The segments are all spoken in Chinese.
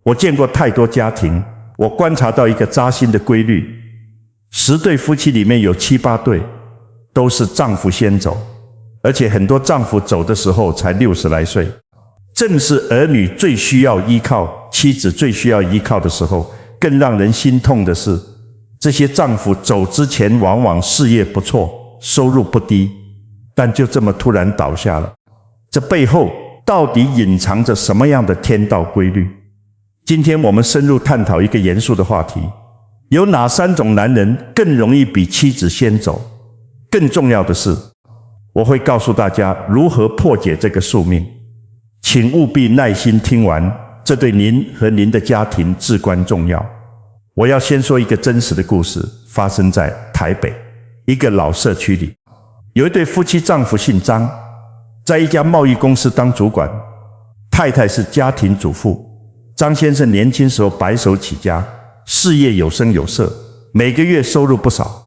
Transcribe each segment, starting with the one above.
我见过太多家庭，我观察到一个扎心的规律：10对夫妻里面有7、8对都是丈夫先走，而且很多丈夫走的时候才60来岁，正是儿女最需要依靠、妻子最需要依靠的时候。更让人心痛的是，这些丈夫走之前往往事业不错，收入不低，但就这么突然倒下了。这背后到底隐藏着什么样的天道规律？今天我们深入探讨一个严肃的话题：有哪3种男人更容易比妻子先走？更重要的是，我会告诉大家如何破解这个宿命。请务必耐心听完，这对您和您的家庭至关重要。我要先说一个真实的故事，发生在台北一个老社区里。有一对夫妻，丈夫姓张，在一家贸易公司当主管，太太是家庭主妇。张先生年轻时候白手起家，事业有声有色，每个月收入不少。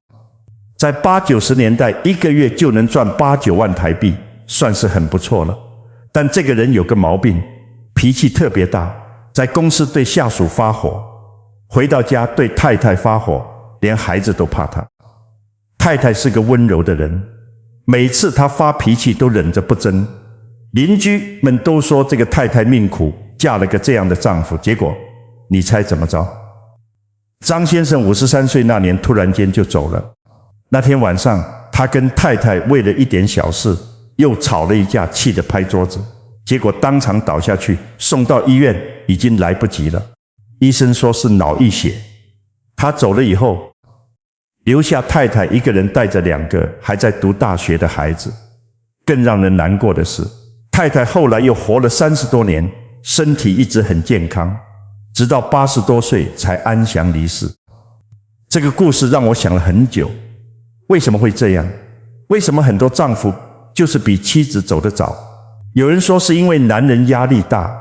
在80、90年代，一个月就能赚8、9万台币，算是很不错了。但这个人有个毛病，脾气特别大，在公司对下属发火，回到家对太太发火，连孩子都怕他。太太是个温柔的人，每次他发脾气都忍着不争。邻居们都说这个太太命苦，嫁了个这样的丈夫。结果你猜怎么着？张先生53岁那年突然间就走了。那天晚上，他跟太太为了一点小事又吵了一架，气得拍桌子，结果当场倒下去，送到医院已经来不及了。医生说是脑溢血。他走了以后，留下太太一个人带着2个还在读大学的孩子。更让人难过的是，太太后来又活了30多年，身体一直很健康，直到80多岁才安详离世。这个故事让我想了很久，为什么会这样？为什么很多丈夫就是比妻子走得早？有人说是因为男人压力大，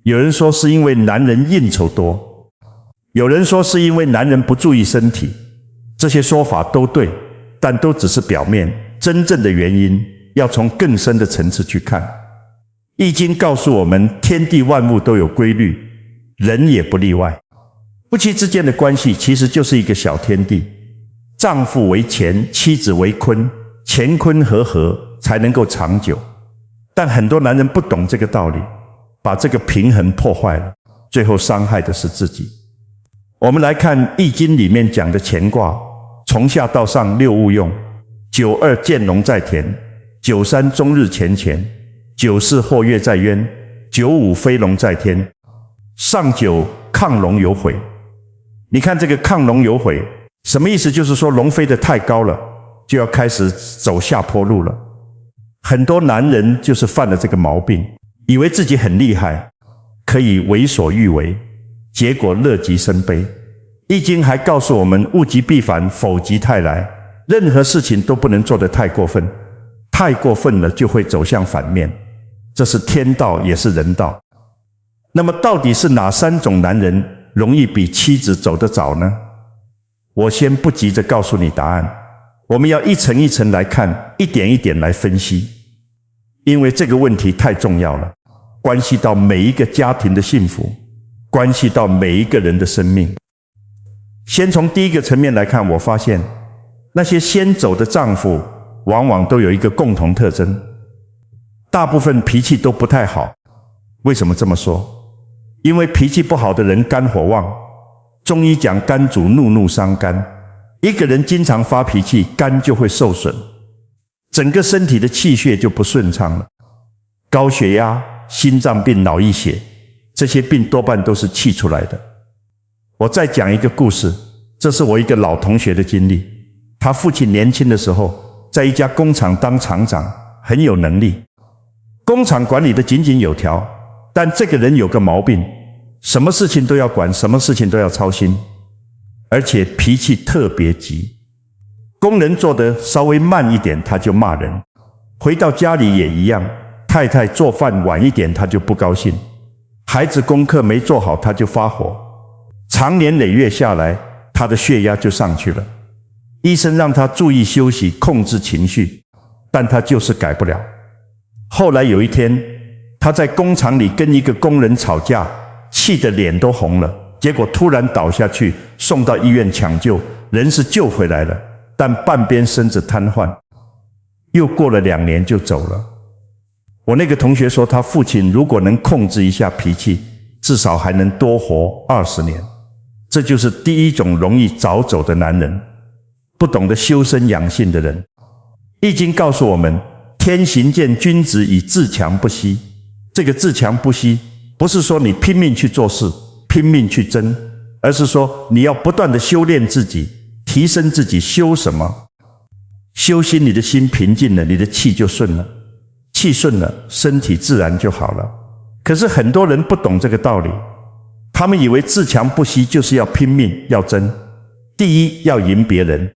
有人说是因为男人应酬多，有人说是因为男人不注意身体。这些说法都对，但都只是表面，真正的原因要从更深的层次去看。易经告诉我们，天地万物都有规律，人也不例外。夫妻之间的关系其实就是一个小天地，丈夫为乾，妻子为坤，乾坤和合才能够长久。但很多男人不懂这个道理，把这个平衡破坏了，最后伤害的是自己。我们来看易经里面讲的乾卦，从下到上6物用：92见龙在田，93终日乾乾，94或跃在渊，95飞龙在天，上9亢龙有悔。你看这个亢龙有悔什么意思？就是说龙飞得太高了，就要开始走下坡路了。很多男人就是犯了这个毛病，以为自己很厉害，可以为所欲为，结果乐极生悲。易经还告诉我们，物极必反，否极泰来，任何事情都不能做得太过分，太过分了就会走向反面，这是天道也是人道。那么到底是哪3种男人容易比妻子走得早呢？我先不急着告诉你答案，我们要一层一层来看，一点一点来分析，因为这个问题太重要了，关系到每一个家庭的幸福，关系到每一个人的生命。先从第一个层面来看，我发现那些先走的丈夫往往都有一个共同特征，大部分脾气都不太好。为什么这么说？因为脾气不好的人肝火旺，中医讲肝主怒，怒伤肝。一个人经常发脾气，肝就会受损，整个身体的气血就不顺畅了。高血压、心脏病、脑溢血，这些病多半都是气出来的。我再讲一个故事，这是我一个老同学的经历。他父亲年轻的时候，在一家工厂当厂长，很有能力，工厂管理得井井有条，但这个人有个毛病，什么事情都要管，什么事情都要操心，而且脾气特别急。工人做得稍微慢一点，他就骂人；回到家里也一样，太太做饭晚一点，他就不高兴；孩子功课没做好，他就发火。长年累月下来，他的血压就上去了。医生让他注意休息，控制情绪，但他就是改不了。后来有一天，他在工厂里跟一个工人吵架，气得脸都红了，结果突然倒下去，送到医院抢救，人是救回来了，但半边身子瘫痪，又过了2年就走了。我那个同学说，他父亲如果能控制一下脾气，至少还能多活20年。这就是第一种容易早走的男人，不懂得修身养性的人。易经告诉我们，天行健，君子以自强不息。这个自强不息，不是说你拼命去做事，拼命去争，而是说你要不断的修炼自己，提升自己。修什么？修心，你的心平静了，你的气就顺了，气顺了，身体自然就好了。可是很多人不懂这个道理，他们以为自强不息就是要拼命要争，第一要赢别人，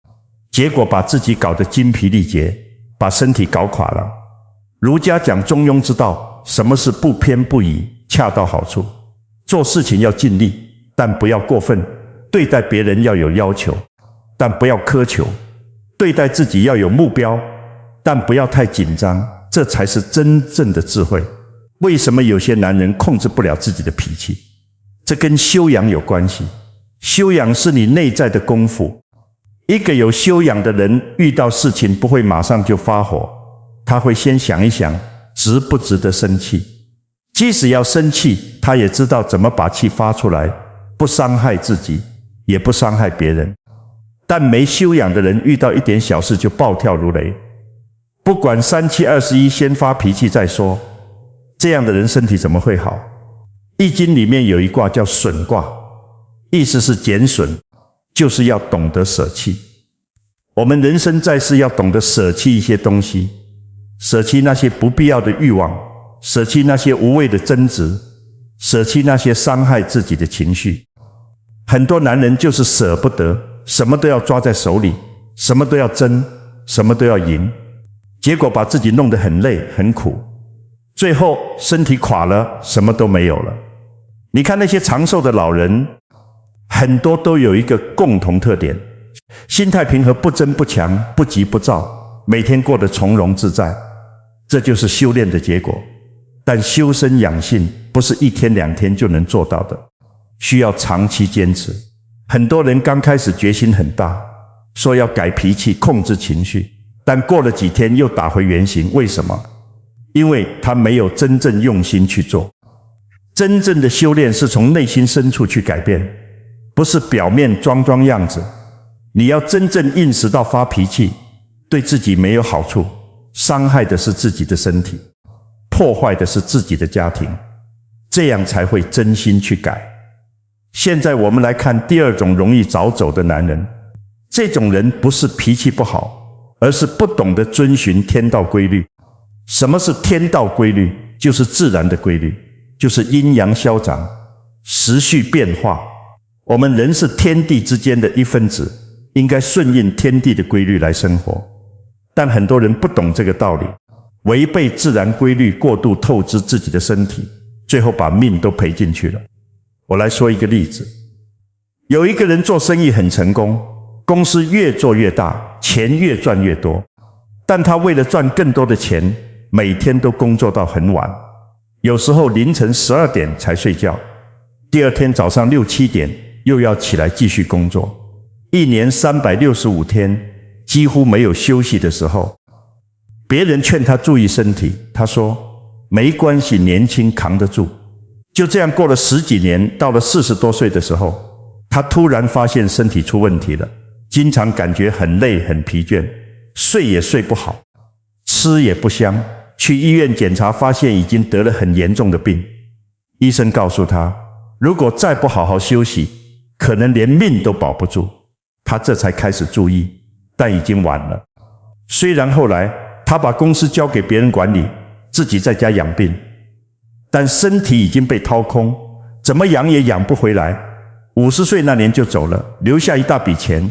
结果把自己搞得精疲力竭，把身体搞垮了。儒家讲中庸之道，什么是不偏不倚，恰到好处。做事情要尽力，但不要过分；对待别人要有要求，但不要苛求；对待自己要有目标，但不要太紧张。这才是真正的智慧。为什么有些男人控制不了自己的脾气？这跟修养有关系。修养是你内在的功夫。一个有修养的人，遇到事情不会马上就发火，他会先想一想，值不值得生气。即使要生气，他也知道怎么把气发出来，不伤害自己，也不伤害别人。但没修养的人，遇到一点小事就暴跳如雷，不管3七21，先发脾气再说。这样的人身体怎么会好？易经里面有一卦叫损卦，意思是减损，就是要懂得舍弃。我们人生在世要懂得舍弃一些东西，舍弃那些不必要的欲望，舍弃那些无谓的争执，舍弃那些伤害自己的情绪。很多男人就是舍不得，什么都要抓在手里，什么都要争，什么都要赢，结果把自己弄得很累很苦，最后身体垮了，什么都没有了。你看那些长寿的老人，很多都有一个共同特点，心态平和，不争不强，不急不躁，每天过得从容自在。这就是修炼的结果。但修身养性不是1天2天就能做到的，需要长期坚持。很多人刚开始决心很大，说要改脾气，控制情绪，但过了几天又打回原形。为什么？因为他没有真正用心去做。真正的修炼是从内心深处去改变，不是表面装样子。你要真正意识到发脾气对自己没有好处，伤害的是自己的身体，破坏的是自己的家庭，这样才会真心去改。现在我们来看第2种容易早走的男人。这种人不是脾气不好，而是不懂得遵循天道规律。什么是天道规律？就是自然的规律，就是阴阳消长，时序变化。我们人是天地之间的一分子，应该顺应天地的规律来生活。但很多人不懂这个道理，违背自然规律，过度透支自己的身体，最后把命都赔进去了。我来说一个例子。有一个人做生意很成功，公司越做越大，钱越赚越多，但他为了赚更多的钱，每天都工作到很晚，有时候凌晨12点才睡觉，第2天早上6、7点又要起来继续工作。1年365天，几乎没有休息的时候。别人劝他注意身体，他说没关系，年轻扛得住。就这样过了10几年，到了40多岁的时候，他突然发现身体出问题了，经常感觉很累很疲倦，睡也睡不好，吃也不香。去医院检查，发现已经得了很严重的病。医生告诉他，如果再不好好休息，可能连命都保不住。他这才开始注意，但已经晚了。虽然后来他把公司交给别人管理，自己在家养病，但身体已经被掏空，怎么养也养不回来。50岁那年就走了，留下一大笔钱，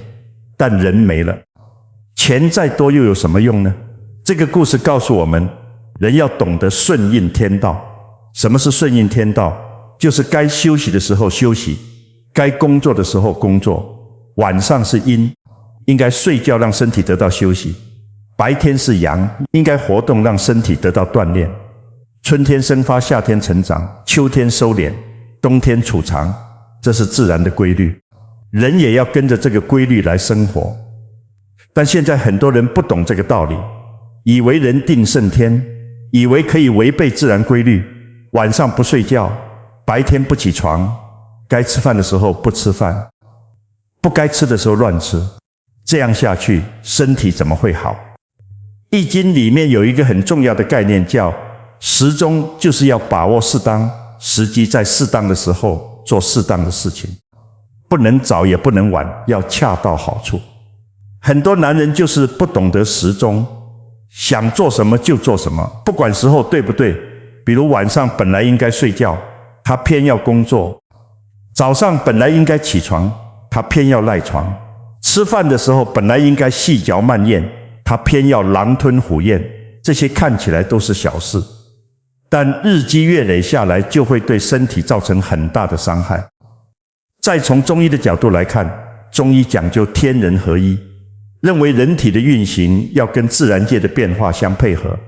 但人没了。钱再多又有什么用呢？这个故事告诉我们，人要懂得顺应天道。什么是顺应天道？就是该休息的时候休息，该工作的时候工作。晚上是阴，应该睡觉让身体得到休息；白天是阳，应该活动让身体得到锻炼。春天生发，夏天成长，秋天收敛，冬天储藏，这是自然的规律，人也要跟着这个规律来生活。但现在很多人不懂这个道理，以为人定胜天，以为可以违背自然规律，晚上不睡觉，白天不起床，该吃饭的时候不吃饭，不该吃的时候乱吃，这样下去身体怎么会好？易经里面有一个很重要的概念叫时中，就是要把握适当时机，在适当的时候做适当的事情，不能早也不能晚，要恰到好处。很多男人就是不懂得时中，想做什么就做什么，不管时候对不对。比如晚上本来应该睡觉，他偏要工作；早上本来应该起床，他偏要赖床；吃饭的时候本来应该细嚼慢咽，他偏要狼吞虎咽。这些看起来都是小事，但日积月累下来，就会对身体造成很大的伤害。再从中医的角度来看，中医讲究天人合一，认为人体的运行要跟自然界的变化相配合。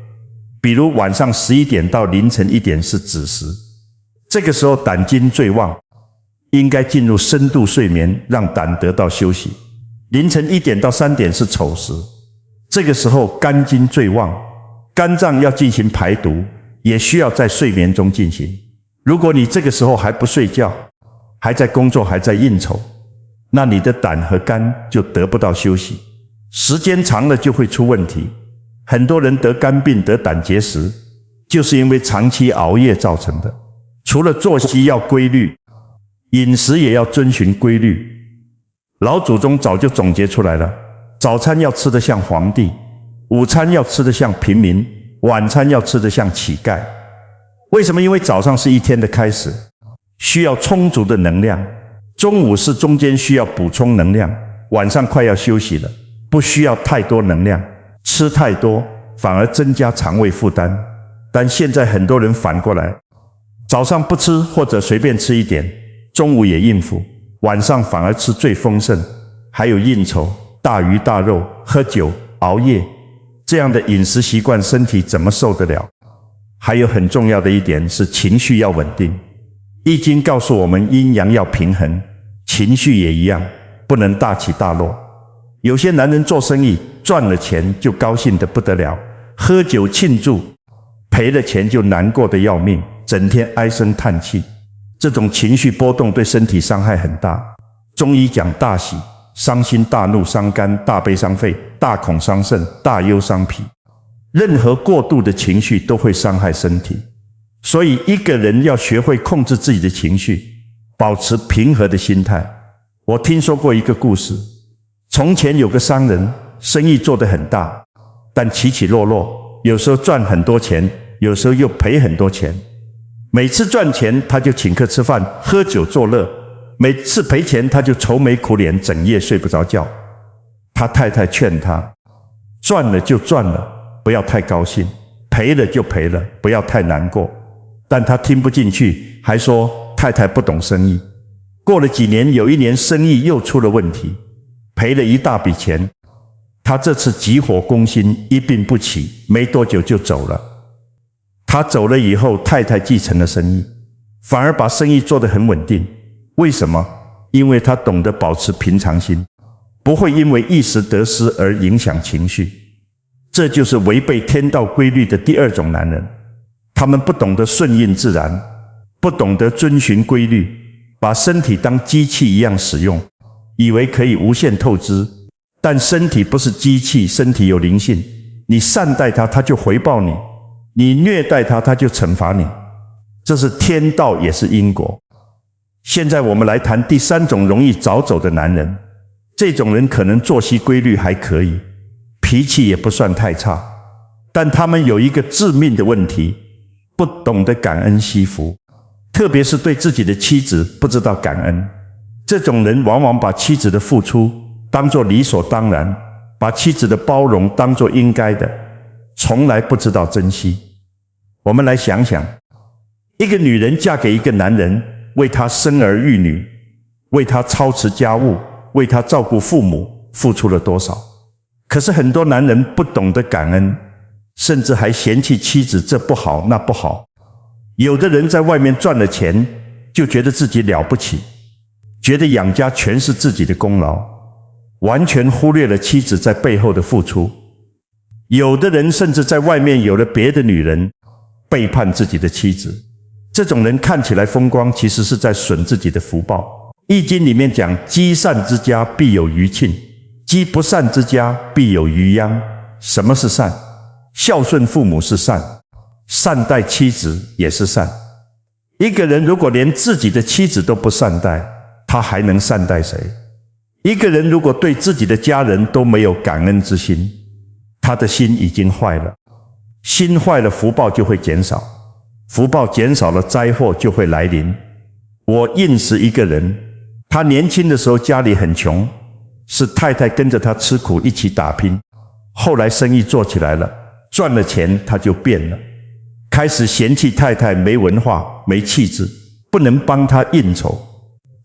比如晚上11点到凌晨1点是子时，这个时候胆经最旺，应该进入深度睡眠，让胆得到休息。凌晨1点到3点是丑时，这个时候肝经最旺，肝脏要进行排毒，也需要在睡眠中进行。如果你这个时候还不睡觉，还在工作，还在应酬，那你的胆和肝就得不到休息，时间长了就会出问题。很多人得肝病、得胆结石，就是因为长期熬夜造成的。除了作息要规律，饮食也要遵循规律。老祖宗早就总结出来了，早餐要吃得像皇帝，午餐要吃得像平民，晚餐要吃得像乞丐。为什么？因为早上是一天的开始，需要充足的能量，中午是中间需要补充能量，晚上快要休息了，不需要太多能量。吃太多反而增加肠胃负担，但现在很多人反过来，早上不吃或者随便吃一点，中午也应付，晚上反而吃最丰盛，还有应酬、大鱼大肉、喝酒、熬夜，这样的饮食习惯，身体怎么受得了？还有很重要的一点是情绪要稳定。易经告诉我们阴阳要平衡，情绪也一样，不能大起大落。有些男人做生意赚了钱就高兴得不得了，喝酒庆祝，赔了钱就难过得要命，整天唉声叹气。这种情绪波动对身体伤害很大。中医讲大喜，伤心大怒伤肝，大悲伤肺，大恐伤肾，大忧伤脾。任何过度的情绪都会伤害身体，所以一个人要学会控制自己的情绪，保持平和的心态。我听说过一个故事，从前有个商人，生意做得很大，但起起落落，有时候赚很多钱，有时候又赔很多钱。每次赚钱他就请客吃饭，喝酒作乐，每次赔钱他就愁眉苦脸，整夜睡不着觉。他太太劝他，赚了就赚了，不要太高兴，赔了就赔了，不要太难过。但他听不进去，还说太太不懂生意。过了几年，有一年生意又出了问题，赔了一大笔钱。他这次急火攻心，一病不起，没多久就走了。他走了以后，太太继承了生意，反而把生意做得很稳定。为什么？因为他懂得保持平常心，不会因为一时得失而影响情绪。这就是违背天道规律的第二种男人，他们不懂得顺应自然，不懂得遵循规律，把身体当机器一样使用，以为可以无限透支。但身体不是机器，身体有灵性，你善待它，它就回报你；你虐待它，它就惩罚你。这是天道，也是因果。现在我们来谈第三种容易早走的男人。这种人可能作息规律还可以，脾气也不算太差，但他们有一个致命的问题，不懂得感恩惜福，特别是对自己的妻子不知道感恩。这种人往往把妻子的付出当作理所当然，把妻子的包容当作应该的，从来不知道珍惜。我们来想想，一个女人嫁给一个男人，为他生儿育女，为他操持家务，为他照顾父母，付出了多少？可是很多男人不懂得感恩，甚至还嫌弃妻子这不好那不好。有的人在外面赚了钱，就觉得自己了不起，觉得养家全是自己的功劳，完全忽略了妻子在背后的付出。有的人甚至在外面有了别的女人，背叛自己的妻子。这种人看起来风光，其实是在损自己的福报。易经里面讲，积善之家必有余庆，积不善之家必有余殃。什么是善？孝顺父母是善，善待妻子也是善。一个人如果连自己的妻子都不善待，他还能善待谁？一个人如果对自己的家人都没有感恩之心，他的心已经坏了。心坏了，福报就会减少，福报减少了，灾祸就会来临。我认识一个人，他年轻的时候家里很穷，是太太跟着他吃苦一起打拼，后来生意做起来了，赚了钱他就变了，开始嫌弃太太没文化没气质，不能帮他应酬，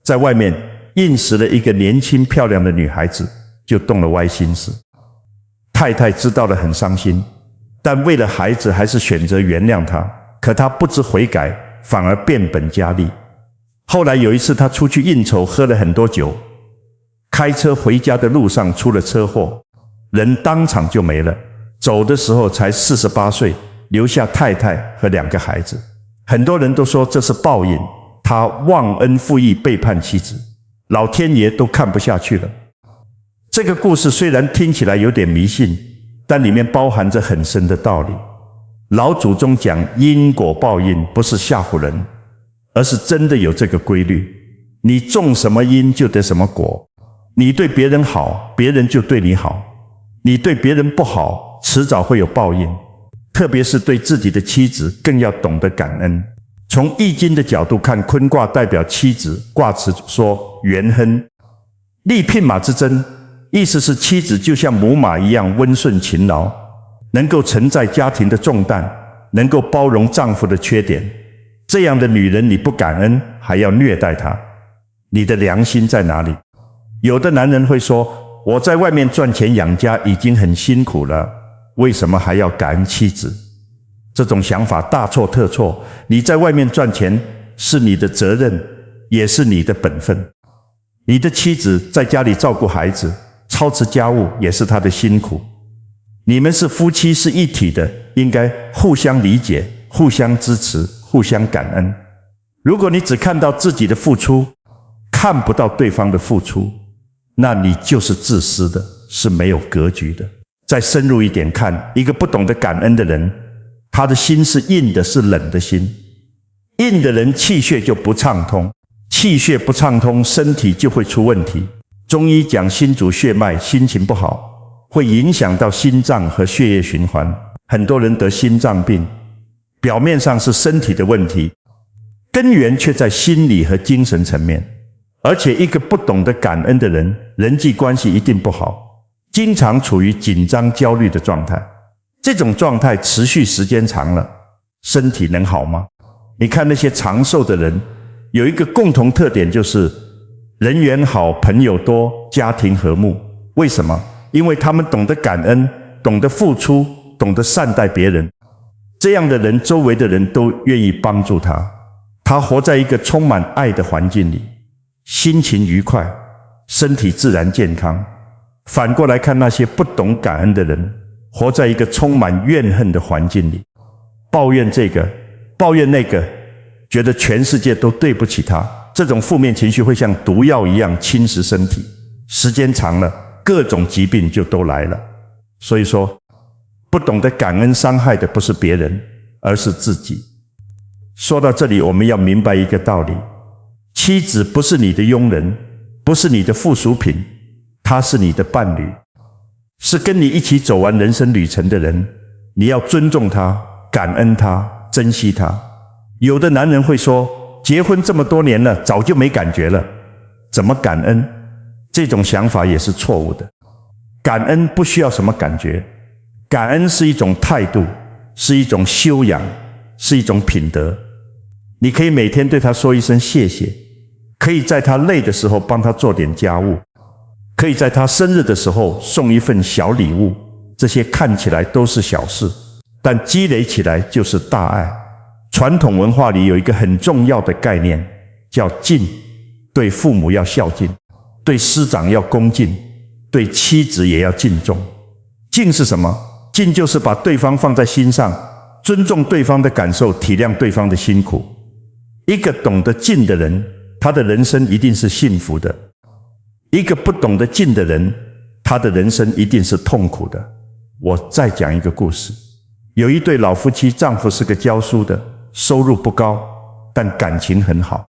在外面认识了一个年轻漂亮的女孩子，就动了歪心思。太太知道了很伤心，但为了孩子还是选择原谅他，可他不知悔改，反而变本加厉。后来有一次他出去应酬，喝了很多酒，开车回家的路上出了车祸，人当场就没了，走的时候才48岁，留下太太和2个孩子。很多人都说这是报应，他忘恩负义，背叛妻子，老天爷都看不下去了。这个故事虽然听起来有点迷信，但里面包含着很深的道理。老祖宗讲因果报应，不是吓唬人，而是真的有这个规律。你种什么因就得什么果，你对别人好，别人就对你好，你对别人不好，迟早会有报应。特别是对自己的妻子，更要懂得感恩。从易经的角度看，坤卦代表妻子，卦辞说元亨，立牝马之贞，意思是妻子就像母马一样温顺勤劳，能够承载家庭的重担，能够包容丈夫的缺点。这样的女人你不感恩，还要虐待她，你的良心在哪里？有的男人会说，我在外面赚钱养家已经很辛苦了，为什么还要感恩妻子？这种想法大错特错。你在外面赚钱是你的责任，也是你的本分。你的妻子在家里照顾孩子，操持家务也是她的辛苦。你们是夫妻，是一体的，应该互相理解，互相支持，互相感恩。如果你只看到自己的付出，看不到对方的付出，那你就是自私的，是没有格局的。再深入一点看，一个不懂得感恩的人，他的心是硬的，是冷的心。硬的人气血就不畅通，气血不畅通，身体就会出问题。中医讲心主血脉，心情不好会影响到心脏和血液循环，很多人得心脏病，表面上是身体的问题，根源却在心理和精神层面。而且一个不懂得感恩的人，人际关系一定不好，经常处于紧张焦虑的状态。这种状态持续时间长了，身体能好吗？你看那些长寿的人，有一个共同特点，就是人缘好，朋友多，家庭和睦。为什么？因为他们懂得感恩，懂得付出，懂得善待别人。这样的人，周围的人都愿意帮助他。他活在一个充满爱的环境里，心情愉快，身体自然健康。反过来看那些不懂感恩的人，活在一个充满怨恨的环境里，抱怨这个，抱怨那个，觉得全世界都对不起他。这种负面情绪会像毒药一样侵蚀身体，时间长了，各种疾病就都来了。所以说，不懂得感恩，伤害的不是别人，而是自己。说到这里，我们要明白一个道理，妻子不是你的佣人，不是你的附属品，她是你的伴侣，是跟你一起走完人生旅程的人。你要尊重她，感恩她，珍惜她。有的男人会说，结婚这么多年了，早就没感觉了，怎么感恩？这种想法也是错误的。感恩不需要什么感觉，感恩是一种态度，是一种修养，是一种品德。你可以每天对他说一声谢谢，可以在他累的时候帮他做点家务，可以在他生日的时候送一份小礼物。这些看起来都是小事，但积累起来就是大爱。传统文化里有一个很重要的概念，叫敬，对父母要孝敬，对师长要恭敬，对妻子也要敬重。敬是什么？敬就是把对方放在心上，尊重对方的感受，体谅对方的辛苦。一个懂得敬的人，他的人生一定是幸福的；一个不懂得敬的人，他的人生一定是痛苦的。我再讲一个故事，有一对老夫妻，丈夫是个教书的，收入不高，但感情很好。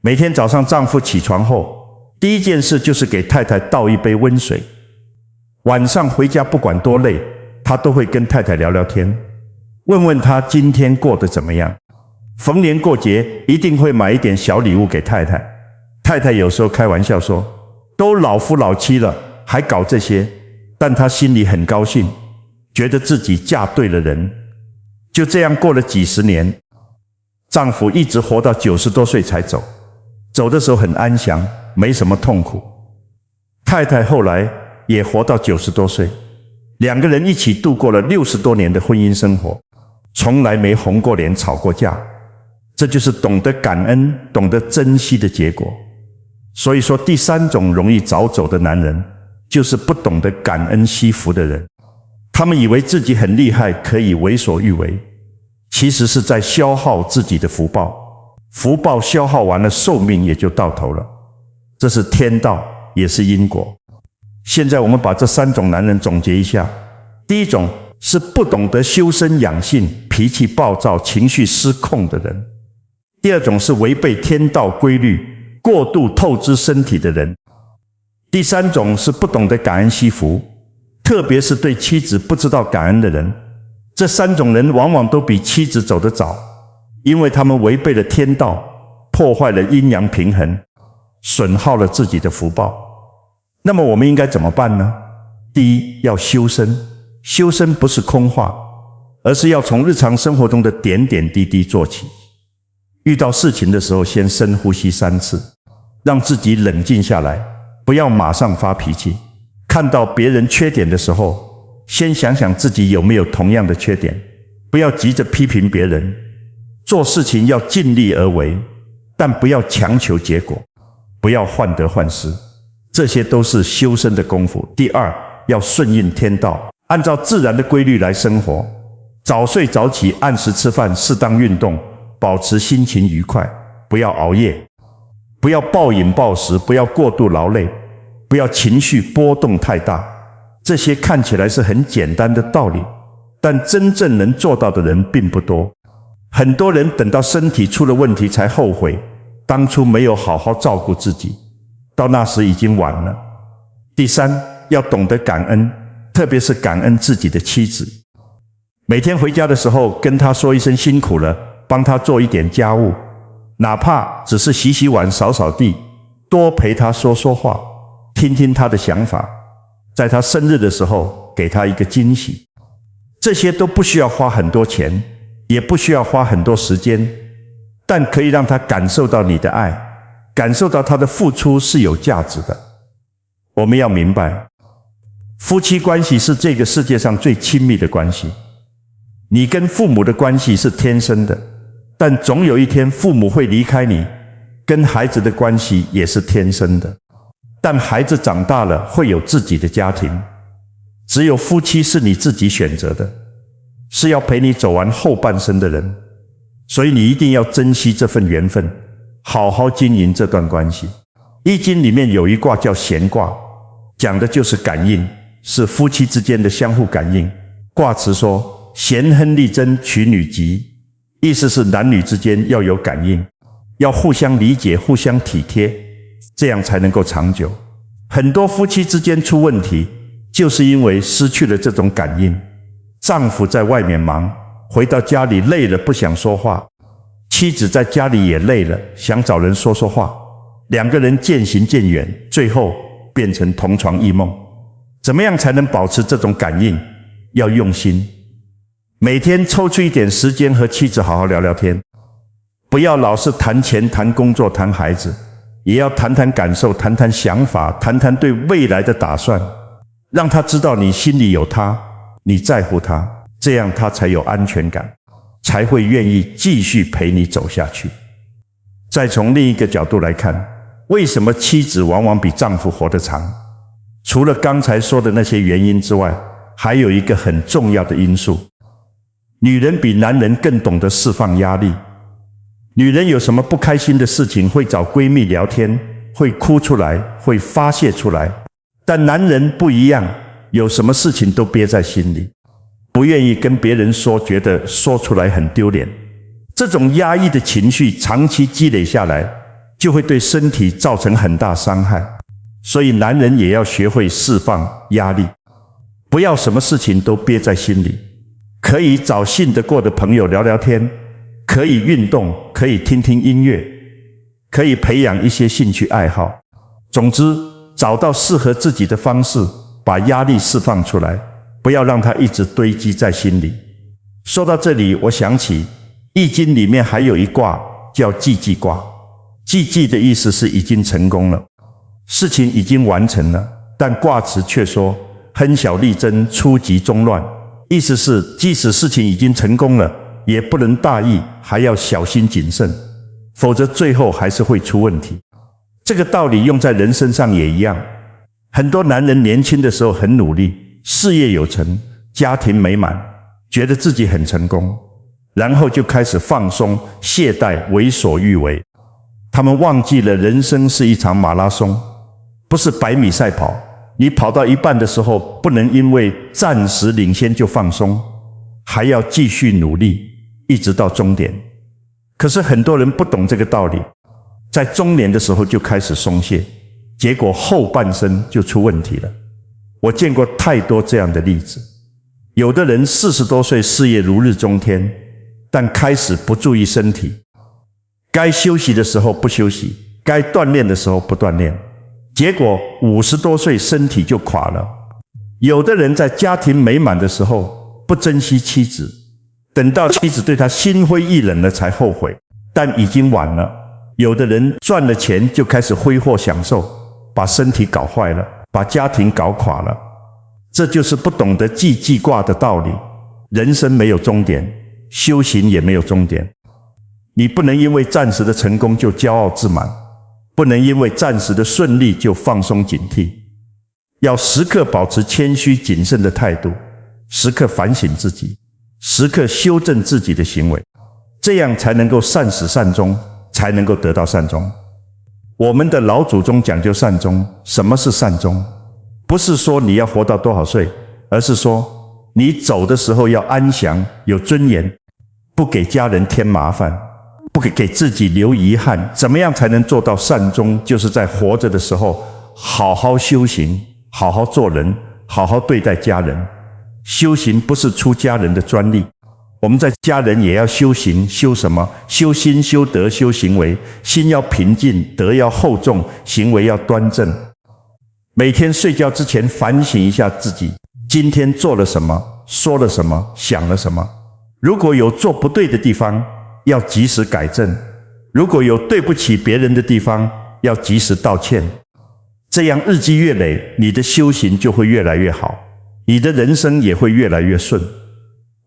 每天早上丈夫起床后，第一件事就是给太太倒一杯温水。晚上回家不管多累，他都会跟太太聊聊天，问问她今天过得怎么样。逢年过节一定会买一点小礼物给太太。太太有时候开玩笑说，都老夫老妻了，还搞这些，但她心里很高兴，觉得自己嫁对了人。就这样过了几十年，丈夫一直活到90多岁才走，走的时候很安详，没什么痛苦。太太后来也活到90多岁，两个人一起度过了60多年的婚姻生活，从来没红过脸吵过架。这就是懂得感恩、懂得珍惜的结果。所以说，第三种容易早走的男人，就是不懂得感恩惜福的人。他们以为自己很厉害，可以为所欲为，其实是在消耗自己的福报。福报消耗完了，寿命也就到头了。这是天道，也是因果。现在我们把这3种男人总结一下。第一种是不懂得修身养性，脾气暴躁，情绪失控的人。第二种是违背天道规律，过度透支身体的人。第三种是不懂得感恩惜福，特别是对妻子不知道感恩的人。这3种人往往都比妻子走得早，因为他们违背了天道，破坏了阴阳平衡，损耗了自己的福报。那么我们应该怎么办呢？第一，要修身。修身不是空话，而是要从日常生活中的点点滴滴做起。遇到事情的时候，先深呼吸3次，让自己冷静下来，不要马上发脾气。看到别人缺点的时候，先想想自己有没有同样的缺点，不要急着批评别人。做事情要尽力而为，但不要强求结果，不要患得患失，这些都是修身的功夫。第二，要顺应天道，按照自然的规律来生活，早睡早起，按时吃饭，适当运动，保持心情愉快，不要熬夜，不要暴饮暴食，不要过度劳累，不要情绪波动太大。这些看起来是很简单的道理，但真正能做到的人并不多。很多人等到身体出了问题才后悔，当初没有好好照顾自己，到那时已经晚了。第三，要懂得感恩，特别是感恩自己的妻子。每天回家的时候，跟她说一声辛苦了，帮她做一点家务，哪怕只是洗洗碗、扫扫地，多陪她说说话，听听她的想法。在她生日的时候，给她一个惊喜。这些都不需要花很多钱，也不需要花很多时间，但可以让她感受到你的爱，感受到她的付出是有价值的。我们要明白，夫妻关系是这个世界上最亲密的关系。你跟父母的关系是天生的，但总有一天父母会离开你。跟孩子的关系也是天生的，但孩子长大了会有自己的家庭。只有夫妻是你自己选择的，是要陪你走完后半生的人，所以你一定要珍惜这份缘分，好好经营这段关系。易经里面有一卦叫咸卦，讲的就是感应，是夫妻之间的相互感应。卦辞说咸亨利贞，娶女吉，意思是男女之间要有感应，要互相理解，互相体贴，这样才能够长久。很多夫妻之间出问题，就是因为失去了这种感应。丈夫在外面忙，回到家里累了不想说话，妻子在家里也累了，想找人说说话，两个人渐行渐远，最后变成同床异梦。怎么样才能保持这种感应？要用心，每天抽出一点时间和妻子好好聊聊天，不要老是谈钱、谈工作、谈孩子，也要谈谈感受，谈谈想法，谈谈对未来的打算，让他知道你心里有他，你在乎他，这样他才有安全感，才会愿意继续陪你走下去。再从另一个角度来看，为什么妻子往往比丈夫活得长？除了刚才说的那些原因之外，还有一个很重要的因素。女人比男人更懂得释放压力。女人有什么不开心的事情，会找闺蜜聊天，会哭出来，会发泄出来。但男人不一样，有什么事情都憋在心里，不愿意跟别人说，觉得说出来很丢脸。这种压抑的情绪长期积累下来，就会对身体造成很大伤害。所以男人也要学会释放压力，不要什么事情都憋在心里。可以找信得过的朋友聊聊天，可以运动，可以听听音乐，可以培养一些兴趣爱好。总之，找到适合自己的方式，把压力释放出来，不要让它一直堆积在心里。说到这里，我想起易经里面还有一卦叫济济卦。济济的意思是已经成功了，事情已经完成了，但卦辞却说亨小利贞，出吉中乱。意思是即使事情已经成功了，也不能大意，还要小心谨慎，否则最后还是会出问题。这个道理用在人身上也一样。很多男人年轻的时候很努力，事业有成，家庭美满，觉得自己很成功，然后就开始放松、懈怠、为所欲为。他们忘记了人生是一场马拉松，不是100米赛跑。你跑到一半的时候，不能因为暂时领先就放松，还要继续努力，一直到终点。可是很多人不懂这个道理，在中年的时候就开始松懈，结果后半生就出问题了。我见过太多这样的例子。有的人40多岁，事业如日中天，但开始不注意身体，该休息的时候不休息，该锻炼的时候不锻炼，结果50多岁身体就垮了。有的人在家庭美满的时候不珍惜妻子，等到妻子对他心灰意冷了才后悔，但已经晚了。有的人赚了钱就开始挥霍享受，把身体搞坏了，把家庭搞垮了。这就是不懂得济济卦的道理。人生没有终点，修行也没有终点。你不能因为暂时的成功就骄傲自满，不能因为暂时的顺利就放松警惕，要时刻保持谦虚谨慎的态度，时刻反省自己，时刻修正自己的行为，这样才能够善始善终，才能够得到善终。我们的老祖宗讲究善终。什么是善终？不是说你要活到多少岁，而是说你走的时候要安详，有尊严，不给家人添麻烦，不给自己留遗憾。怎么样才能做到善终？就是在活着的时候好好修行，好好做人，好好对待家人。修行不是出家人的专利，我们在家人也要修行。修什么？修心、修德、修行为。心要平静，德要厚重，行为要端正。每天睡觉之前反省一下自己，今天做了什么，说了什么，想了什么。如果有做不对的地方，要及时改正；如果有对不起别人的地方，要及时道歉。这样日积月累，你的修行就会越来越好，你的人生也会越来越顺。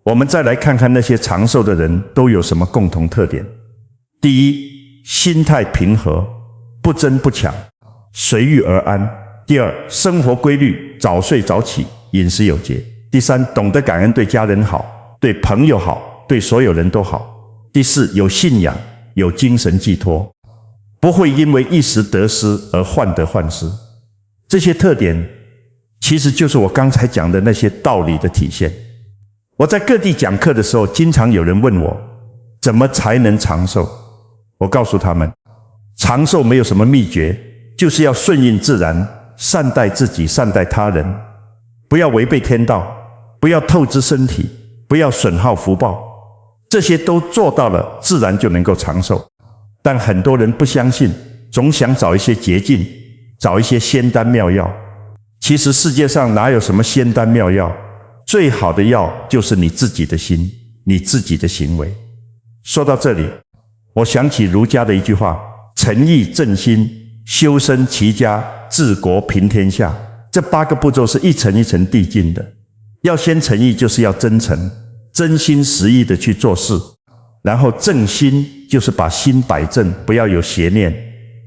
我们再来看看那些长寿的人都有什么共同特点。第一，心态平和，不争不抢，随遇而安。第二，生活规律，早睡早起，饮食有节。第三，懂得感恩，对家人好，对朋友好，对所有人都好。第四，有信仰，有精神寄托，不会因为一时得失而患得患失。这些特点其实就是我刚才讲的那些道理的体现。我在各地讲课的时候，经常有人问我，怎么才能长寿？我告诉他们，长寿没有什么秘诀，就是要顺应自然，善待自己，善待他人，不要违背天道，不要透支身体，不要损耗福报。这些都做到了，自然就能够长寿。但很多人不相信，总想找一些捷径，找一些仙丹妙药。其实世界上哪有什么仙丹妙药？最好的药就是你自己的心，你自己的行为。说到这里，我想起儒家的一句话：诚意正心，修身齐家，治国平天下。这8个步骤是一层一层递进的。要先诚意，就是要真诚，真心实意的去做事，然后正心就是把心摆正，不要有邪念，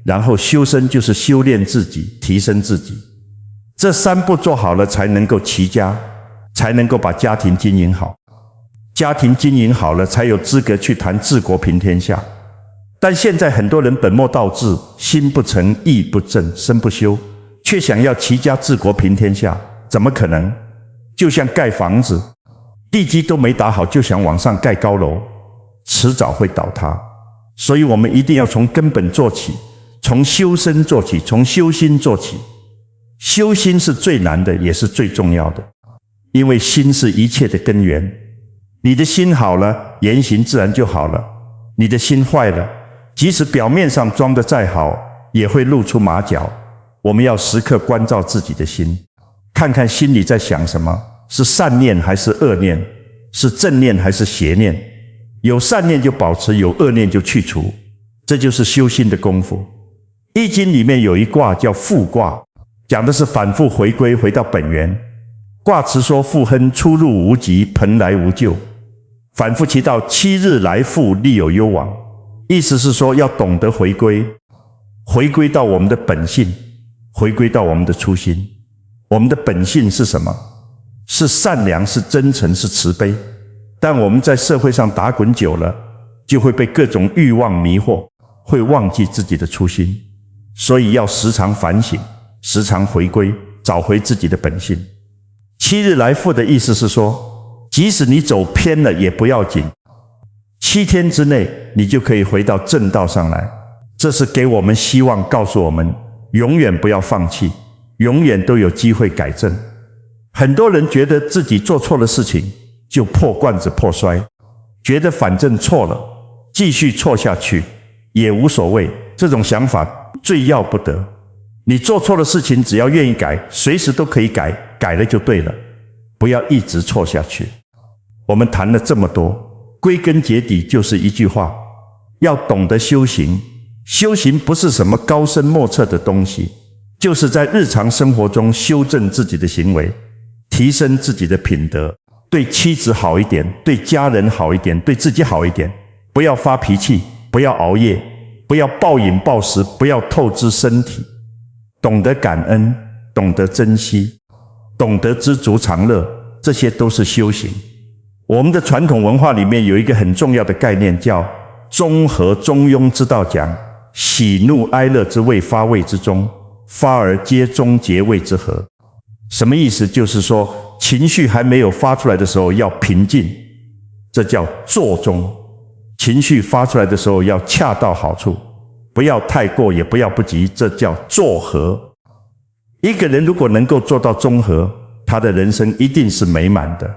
然后修身就是修炼自己，提升自己。这3步做好了，才能够齐家，才能够把家庭经营好。家庭经营好了，才有资格去谈治国平天下。但现在很多人本末倒置，心不诚，意不正，身不修，却想要齐家治国平天下，怎么可能？就像盖房子，地基都没打好，就想往上盖高楼，迟早会倒塌。所以我们一定要从根本做起，从修身做起，从修心做起。修心是最难的，也是最重要的，因为心是一切的根源。你的心好了，言行自然就好了。你的心坏了，即使表面上装得再好，也会露出马脚。我们要时刻关照自己的心，看看心里在想什么，是善念还是恶念，是正念还是邪念。有善念就保持，有恶念就去除，这就是修心的功夫。易经里面有一卦叫复卦，讲的是反复回归，回到本源。卦辞说复亨，出入无极，蓬莱无咎，反复其道，7日来复，利有攸往。意思是说要懂得回归，回归到我们的本性，回归到我们的初心。我们的本性是什么？是善良，是真诚，是慈悲。但我们在社会上打滚久了，就会被各种欲望迷惑，会忘记自己的初心。所以要时常反省，时常回归，找回自己的本性。7日来复的意思是说，即使你走偏了也不要紧，7天之内你就可以回到正道上来。这是给我们希望，告诉我们永远不要放弃，永远都有机会改正。很多人觉得自己做错了事情就破罐子破摔，觉得反正错了，继续错下去也无所谓，这种想法最要不得。你做错的事情只要愿意改，随时都可以改，改了就对了，不要一直错下去。我们谈了这么多，归根结底就是一句话，要懂得修行。修行不是什么高深莫测的东西，就是在日常生活中修正自己的行为，提升自己的品德，对妻子好一点，对家人好一点，对自己好一点，不要发脾气，不要熬夜，不要暴饮暴食，不要透支身体，懂得感恩，懂得珍惜，懂得知足常乐，这些都是修行。我们的传统文化里面有一个很重要的概念，叫中和中庸之道讲，喜怒哀乐之谓发谓之中，发而皆中节谓之和。什么意思？就是说情绪还没有发出来的时候要平静，这叫坐中；情绪发出来的时候要恰到好处，不要太过也不要不及，这叫坐和。一个人如果能够做到中和，他的人生一定是美满的，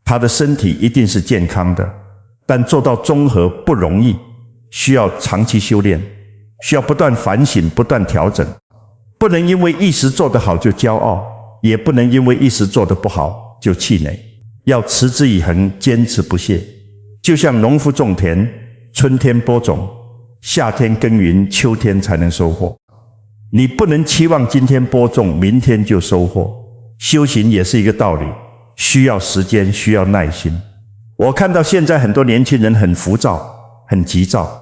他的身体一定是健康的。但做到中和不容易，需要长期修炼，需要不断反省，不断调整。不能因为一时做得好就骄傲，也不能因为一时做得不好就气馁，要持之以恒，坚持不懈。就像农夫种田，春天播种，夏天耕耘，秋天才能收获。你不能期望今天播种，明天就收获。修行也是一个道理，需要时间，需要耐心。我看到现在很多年轻人很浮躁，很急躁，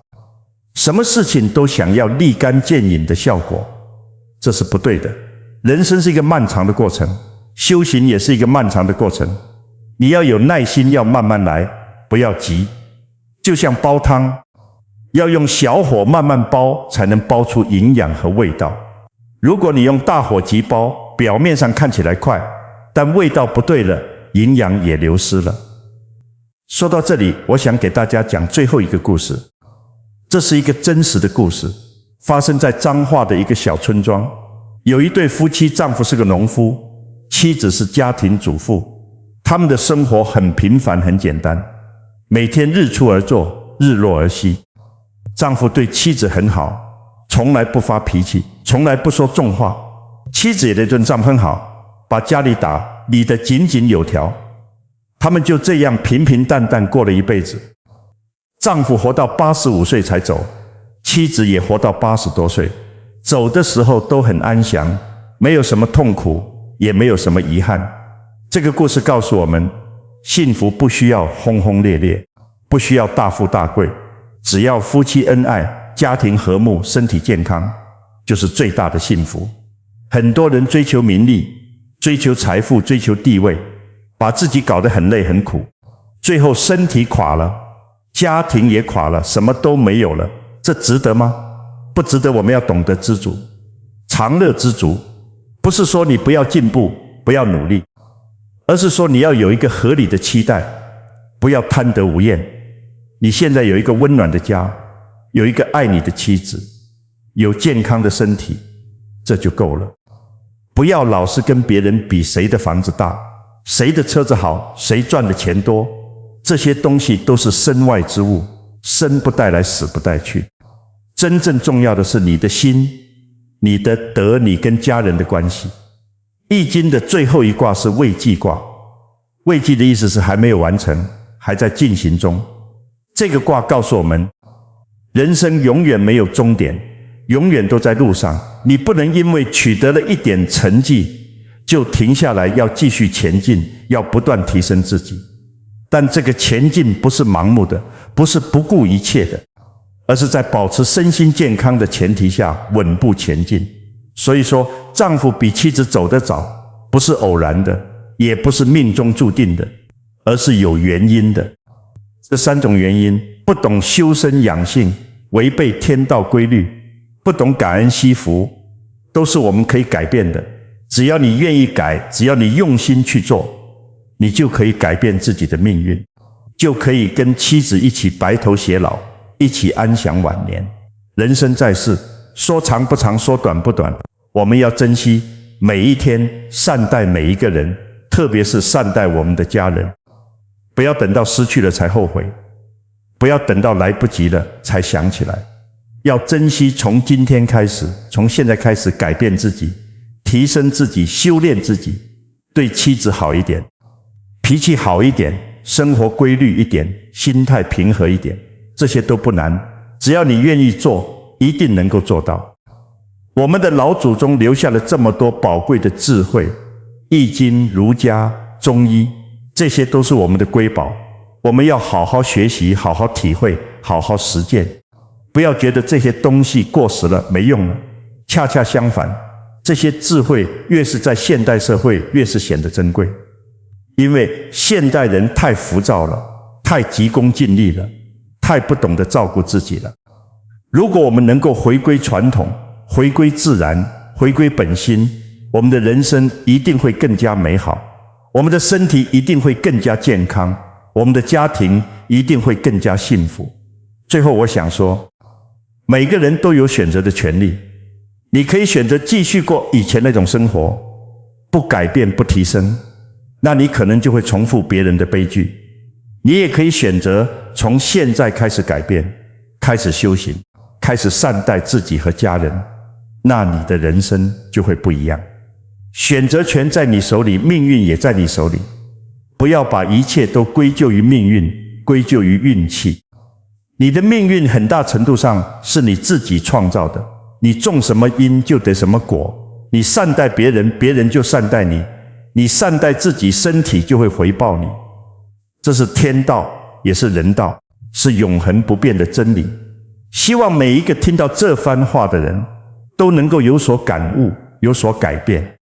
什么事情都想要立竿见影的效果，这是不对的。人生是一个漫长的过程，修行也是一个漫长的过程。你要有耐心，要慢慢来，不要急。就像煲汤，要用小火慢慢煲，才能煲出营养和味道。如果你用大火急煲，表面上看起来快，但味道不对了，营养也流失了。说到这里，我想给大家讲最后一个故事。这是一个真实的故事，发生在彰化的一个小村庄。有一对夫妻，丈夫是个农夫，妻子是家庭主妇。他们的生活很平凡，很简单，每天日出而作，日落而息。丈夫对妻子很好，从来不发脾气，从来不说重话。妻子也对丈夫很好，把家里理得井井有条。他们就这样平平淡淡过了一辈子。丈夫活到85岁才走，妻子也活到80多岁，走的时候都很安详，没有什么痛苦，也没有什么遗憾。这个故事告诉我们，幸福不需要轰轰烈烈，不需要大富大贵，只要夫妻恩爱，家庭和睦，身体健康，就是最大的幸福。很多人追求名利，追求财富，追求地位，把自己搞得很累很苦，最后身体垮了，家庭也垮了，什么都没有了，这值得吗？不值得。我们要懂得知足，长乐知足，不是说你不要进步，不要努力，而是说你要有一个合理的期待，不要贪得无厌。你现在有一个温暖的家，有一个爱你的妻子，有健康的身体，这就够了。不要老是跟别人比谁的房子大，谁的车子好，谁赚的钱多，这些东西都是身外之物，生不带来，死不带去。真正重要的是你的心，你的德，你跟家人的关系。易经的最后一卦是未济卦，未济的意思是还没有完成，还在进行中。这个卦告诉我们，人生永远没有终点，永远都在路上。你不能因为取得了一点成绩就停下来，要继续前进，要不断提升自己。但这个前进不是盲目的，不是不顾一切的，而是在保持身心健康的前提下稳步前进。所以说，丈夫比妻子走得早，不是偶然的，也不是命中注定的，而是有原因的。这3种原因：不懂修身养性，违背天道规律，不懂感恩惜福，都是我们可以改变的。只要你愿意改，只要你用心去做，你就可以改变自己的命运，就可以跟妻子一起白头偕老，一起安享晚年。人生在世，说长不长，说短不短，我们要珍惜每一天，善待每一个人，特别是善待我们的家人。不要等到失去了才后悔，不要等到来不及了才想起来，要珍惜从今天开始，从现在开始改变自己，提升自己，修炼自己，对妻子好一点，脾气好一点，生活规律一点，心态平和一点，这些都不难，只要你愿意做，一定能够做到。我们的老祖宗留下了这么多宝贵的智慧，易经、儒家、中医，这些都是我们的瑰宝，我们要好好学习，好好体会，好好实践。不要觉得这些东西过时了，没用了，恰恰相反，这些智慧越是在现代社会，越是显得珍贵。因为现代人太浮躁了，太急功近利了，太不懂得照顾自己了。如果我们能够回归传统，回归自然，回归本心，我们的人生一定会更加美好，我们的身体一定会更加健康，我们的家庭一定会更加幸福。最后我想说，每个人都有选择的权利，你可以选择继续过以前那种生活，不改变，不提升，那你可能就会重复别人的悲剧。你也可以选择从现在开始改变，开始修行，开始善待自己和家人，那你的人生就会不一样。选择权在你手里，命运也在你手里。不要把一切都归咎于命运，归咎于运气。你的命运很大程度上是你自己创造的，你种什么因就得什么果。你善待别人，别人就善待你；你善待自己，身体就会回报你。这是天道，也是人道，是永恒不变的真理。希望每一个听到这番话的人都能够有所感悟，有所改变。